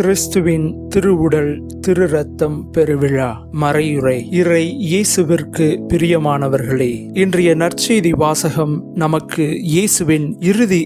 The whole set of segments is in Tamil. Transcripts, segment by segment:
கிறிஸ்துவின் திருவுடல் திரு ரத்தம் பெருவிழா மறையுரை. இறை இயேசுவிற்கு பிரியமானவர்களே, இன்றைய நற்செய்தி வாசகம் நமக்கு இயேசுவின் இறுதி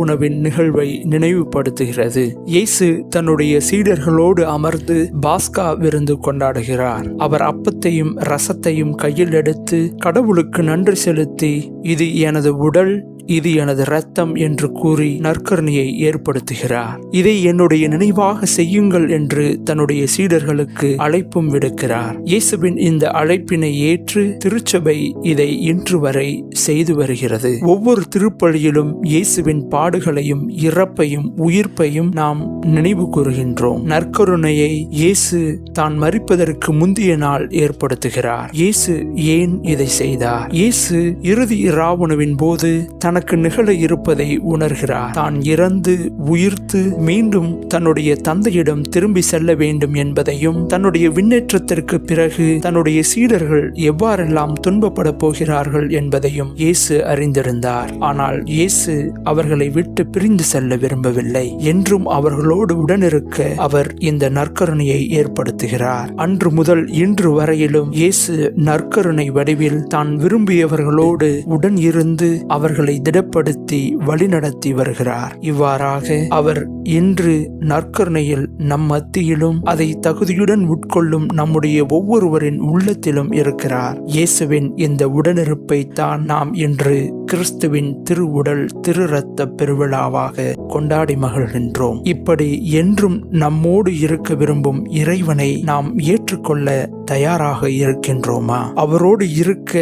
உணவின் நிகழ்வை நினைவுபடுத்துகிறது. இயேசு தன்னுடைய சீடர்களோடு அமர்ந்து பாஸ்கா விருந்து கொண்டாடுகிறார். அவர் அப்பத்தையும் ரசத்தையும் கையில் எடுத்து கடவுளுக்கு நன்றி செலுத்தி, இது எனது உடல், இது எனது இரத்தம் என்று கூறி நற்கருணையை ஏற்படுத்துகிறார். இதை என்னுடைய நினைவாக செய்யுங்கள் என்று தன்னுடைய சீடர்களுக்கு அழைப்பும் விடுக்கிறார். இயேசுவின் இந்த அழைப்பினை ஏற்று திருச்சபை இதை இன்று வரை செய்து வருகிறது. ஒவ்வொரு திருப்பலியிலும் இயேசுவின் பாடுகளையும் இறப்பையும் உயிர்ப்பையும் நாம் நினைவு கூறுகின்றோம். நற்கருணையை இயேசு தான் மரிப்பதற்கு முந்தைய நாள் ஏற்படுத்துகிறார். இயேசு ஏன் இதை செய்தார்? இயேசு இறுதி இராவுணவின் போது தனக்கு நிகழ இருப்பதை உணர்கிறார். தான் இறந்து உயிர்த்து மீண்டும் தன்னுடைய தந்தையிடம் திரும்பி செல்ல வேண்டும் என்பதையும், தன்னுடைய விண்ணேற்றத்திற்கு பிறகு தன்னுடைய சீடர்கள் எவ்வாறெல்லாம் துன்பப்பட போகிறார்கள் என்பதையும் இயேசு அறிந்திருந்தார். ஆனால் இயேசு அவர்களை விட்டு பிரிந்து செல்ல விரும்பவில்லை. என்றும் அவர்களோடு உடனிருக்க அவர் இந்த நற்கருணையை ஏற்படுத்துகிறார். அன்று முதல் இன்று வரையிலும் இயேசு நற்கருணை வடிவில் தான் விரும்பியவர்களோடு உடன் இருந்து அவர்களை திடப்படுத்தி வழிநடத்தி வருகிறார். இவ்வாறாக அவர் இன்று நற்கருணையில் நம் மத்தியிலும் அதை தகுதியுடன் உட்கொள்ளும் நம்முடைய ஒவ்வொருவரின் உள்ளத்திலும் இருக்கிறார். இயேசுவின் இந்த உடனிருப்பை தான் நாம் இன்று கிறிஸ்துவின் திருவுடல் திரு ரத்த பெருவிழாவாக கொண்டாடி மகிழ்கின்றோம். இப்படி என்றும் நம்மோடு இருக்க விரும்பும் இறைவனை நாம் ஏற்றுக்கொள்ள தயாராக இருக்கின்றோமா? அவரோடு இருக்க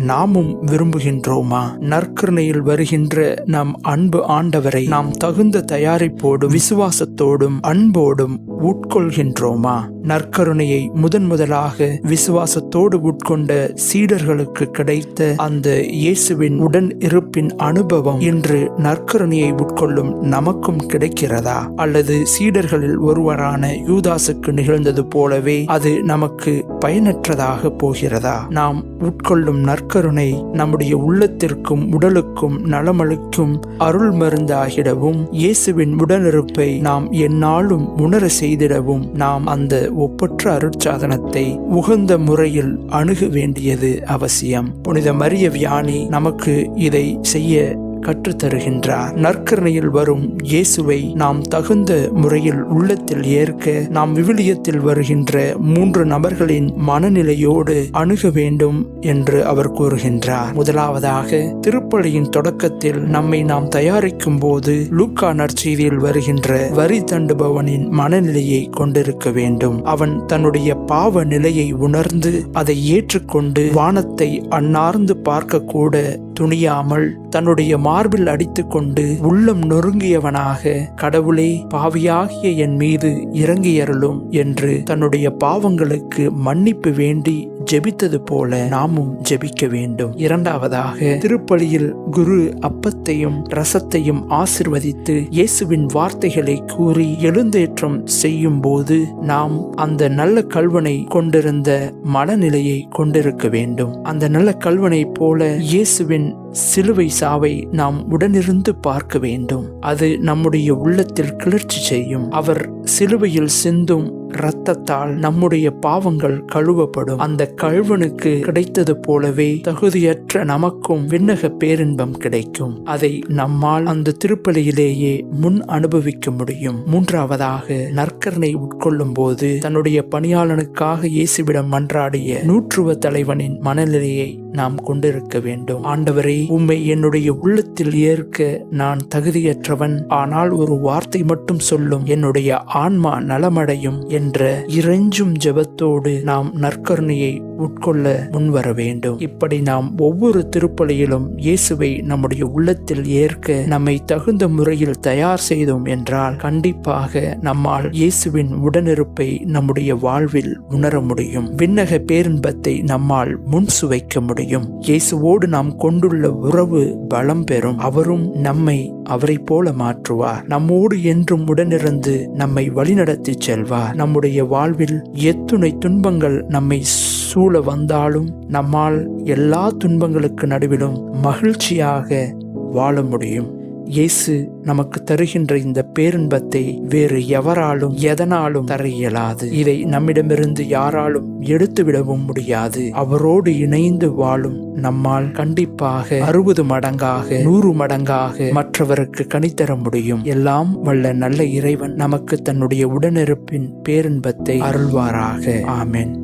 நாமும் விரும்புகின்றோமா? நற்கருணையில் வருகின்ற நம் அன்பு ஆண்டவரை நாம் தகுந்த தயாரிப்போடும் விசுவாசத்தோடும் அன்போடும் உட்கொள்கின்றோமா? நற்கருணையை முதலாக விசுவாசத்தோடு உட்கொண்ட சீடர்களுக்கு கிடைத்த அந்த இயேசுவின் உடன் இருப்பின் அனுபவம் இன்று நற்கருணையை உட்கொள்ளும் நமக்கும் கிடைக்கிறதா? அல்லது சீடர்களில் ஒருவரான யூதாசுக்கு நிகழ்ந்தது போலவே அது நமக்கு பயனற்றதாக போகிறதா? நாம் உட்கொள்ளும் நற்கருணை நம்முடைய உள்ளத்திற்கும் உடலுக்கும் நலமளிக்கும் அருள் மருந்தாகிடவும், இயேசுவின் உடனிருப்பை நாம் எந்நாளும் உணர செய்திடவும் நாம் அந்த ஒப்பற்ற அருட்சாதனத்தை உகந்த முறையில் அணுக வேண்டியது அவசியம். புனித மரிய வியானி நமக்கு இதை செய்ய கற்றுத்தருகின்றார். நற்கருணையில் வரும் இயேசுவை நாம் தகுந்த முறையில் உள்ளத்தில் ஏற்க நாம் விவிலியத்தில் வருகின்ற 3 நபர்களின் மனநிலையோடு அணுக வேண்டும் என்று அவர் கூறுகின்றார். முதலாவதாக, திருப்பலியின் தொடக்கத்தில் நம்மை நாம் தயாரிக்கும் போது லூக்கா நற்செய்தியில் வருகின்ற வரி தண்டுபவனின் மனநிலையை கொண்டிருக்க வேண்டும். அவன் தன்னுடைய பாவ நிலையை உணர்ந்து அதை ஏற்றுக்கொண்டு வானத்தை அன்னார்ந்து பார்க்க கூட துணியாமல் தன்னுடைய மார்பில் அடித்துக்கொண்டு உள்ளம் நொறுங்கியவனாக, கடவுளே, பாவியாகிய என் மீது இறங்கியருளும் என்று தன்னுடைய பாவங்களுக்கு மன்னிப்பு வேண்டி ஜெபித்தது போல நாமும் ஜெபிக்க வேண்டும். இரண்டாவதாக, திருப்பலியில் குரு அப்பத்தையும் ரசத்தையும் ஆசிர்வதித்து இயேசுவின் வார்த்தைகளை கூறி எழுந்தேற்றம் செய்யும் போது நாம் அந்த நல்ல கல்வனை கொண்டிருந்த மனநிலையை கொண்டிருக்க வேண்டும். அந்த நல்ல கல்வனை போல இயேசுவின் சிலுவை சாவை நாம் உடனிருந்து பார்க்க வேண்டும். அது நம்முடைய உள்ளத்தில் கிளர்ச்சி செய்யும். அவர் சிலுவையில் சிந்தும் இரத்தத்தால் நம்முடைய பாவங்கள் கழுவப்படும். அந்த கல்வனுக்கு கிடைத்தது போலவே தகுதியற்ற நமக்கும் விண்ணக பேரின்பம் கிடைக்கும். அதை நம்மால் அந்த திருப்பலியிலேயே முன் அனுபவிக்க முடியும். மூன்றாவதாக, நற்கருணை உட்கொள்ளும் போது தன்னுடைய பணியாளனுக்காக இயேசுவிடம் மன்றாடிய நூற்றுவ தலைவனின் மனநிலையை நாம் கொண்டிருக்க வேண்டும். ஆண்டவரே, உம்மை என்னுடைய உள்ளத்தில் ஏற்க நான் தகுதியற்றவன், ஆனால் ஒரு வார்த்தை மட்டும் சொல்லும், என்னுடைய ஆன்மா நலமடையும் என்ற இறைஞ்சும் ஜெபத்தோடு நாம் நற்கருணையை உட்கொள்ள முன்வர வேண்டும். இப்படி நாம் ஒவ்வொரு திருப்பலியிலும் இயேசுவை நம்முடைய உள்ளத்தில் ஏற்க நம்மை தகுந்த முறையில் தயார் செய்தோம் என்றால் கண்டிப்பாக நம்மால் இயேசுவின் உடனிருப்பை நம்முடைய வாழ்வில் உணர முடியும். விண்ணக பேரின்பத்தை நம்மால் முன் சுவைக்க முடியும். இயேசுவோடு நாம் கொண்டுள்ள உறவு பலம் பெறும். அவரும் நம்மை அவரை போல மாற்றுவார். நம்மோடு என்றும் உடனிருந்து நம்மை வழிநடத்தி செல்வார். நம்முடைய வாழ்வில் எத்துணை துன்பங்கள் நம்மை சூழ வந்தாலும் நம்மால் எல்லா துன்பங்களுக்கு நடுவிலும் மகிழ்ச்சியாக வாழ முடியும். இயேசு நமக்கு தருகின்ற இந்த பேரின்பத்தை வேறு எவராலும் எதனாலும் தர இயலாது. இதை நம்மிடமிருந்து யாராலும் எடுத்துவிடவும் முடியாது. அவரோடு இணைந்து வாழும் நம்மால் கண்டிப்பாக 60 மடங்காக 100 மடங்காக மற்றவருக்கு கனித்தர முடியும். எல்லாம் வல்ல நல்ல இறைவன் நமக்கு தன்னுடைய உடனிருப்பின் பேரின்பத்தை அருள்வாராக. ஆமென்.